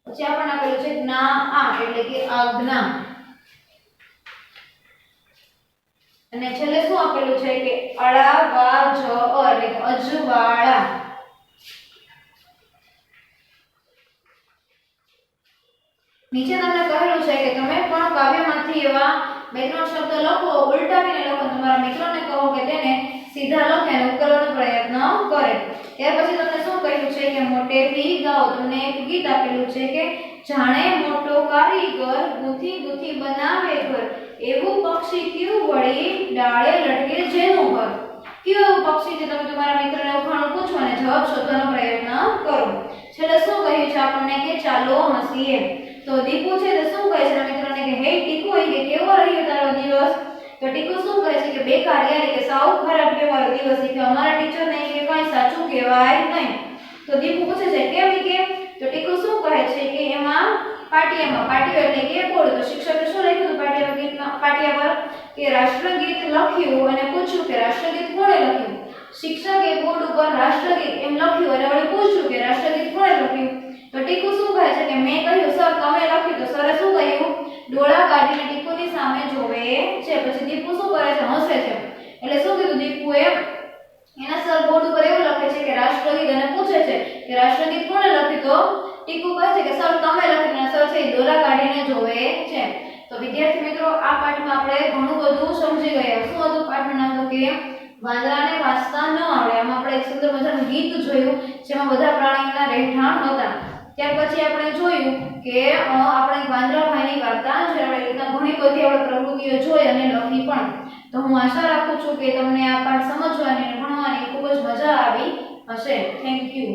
પછી આપણને આપેલું છે જ્ઞા આ એટલે કે આજ્ઞા। અને છેલ્લે શું આપેલું છે કે અળા વા જ એટલે કે અજવાળા। નીચે તમને કહેલું છે કે તમે પણ કાવ્યમાંથી એવા બે ત્રણ શબ્દ લખો, ઉલટાવીને લખો, તમારા મિત્રોને કહો કે તેને સીધા લખે અને ઉકેલવાનો પ્રયત્ન કરે. ત્યાર પછી તમને શું કહ્યું છે કે મોટેથી ગાઓ. તમને એક ગીત આપેલું છે કે જાણે મોટો કારીગર ગૂંથી ગૂંથી બનાવે ઘર, એવું પક્ષી ક્યું વળી ડાળે લટકે જેનું ઘર. કયું એવું પક્ષી છે? તમે તમારા મિત્રને ઉખાણું પૂછો અને જવાબ શોધવાનો પ્રયત્ન કરો. છેલ્લે શું કહ્યું છે આપણને કે ચાલો હસીએ. તો દીપુ છે તે શું કહે છે મિત્રોને કે હે ટીકુ, કે કેવો રહ્યો તારો દિવસ? તો ટીકુ શું કહે છે કે બેકાર, યાર કે સાવ ખરાબ કહેવાયો દિવસ, કે અમારા ટીચર ને કે કાંઈ સાચું કહેવાય નહીં. તો દીપુ પૂછે છે કેમ? કે તો ટીકુ શું કહે છે કે એમાં પાટિયો એટલે કે બોર્ડ. તો શિક્ષકે શું લખ્યું હતું પાટિયા પર? કે રાષ્ટ્રગીત લખ્યું અને પૂછ્યું કે રાષ્ટ્રગીત કોણે લખ્યું. શિક્ષકે બોર્ડ ઉપર રાષ્ટ્રગીત એમ લખ્યું અને વળી પૂછ્યું કે રાષ્ટ્રગીત કોણે લખ્યું. તો ટીકુ શું કહે છે કે મેં કહ્યું સર તમે લખ્યું. તો સરે શું કહ્યું? ડોળા કાઢીને ટીકુની સામે જોવે છે. પછી દીપુ શું કરે છે? હસે છે. એટલે શું કીધું દીપુએ? એના સર બોર્ડ ઉપર એવું લખે છે કે રાષ્ટ્રગીત અને પૂછે છે કે રાષ્ટ્રગીત કોણે લખ્યું. તો ટીકુ કહે છે કે સર તમે લખ્યું. અને સર છે ડોળા કાઢીને જોવે છે. તો વિદ્યાર્થી મિત્રો, આ પાઠમાં આપણે ઘણું બધું સમજી ગયા. શું હતું પાઠનું નામ? તો કે વાંદરાને વાંચતા ન આવડે. આમાં આપણે એક સુંદર મજાનું ગીત જોયું જેમાં બધા પ્રાણીઓના રહેઠાણ હતા. ત્યાર પછી આપણે જોયું કે આપણે વાંદરાભાઈની વાર્તા જે આપણે રીતના ઘણી બધી આપણે પ્રવૃત્તિઓ જોઈ અને લખી પણ. તો હું આશા રાખું છું કે તમને આ પાઠ સમજવાની અને ભણવાની ખૂબ જ મજા આવી હશે. Thank you.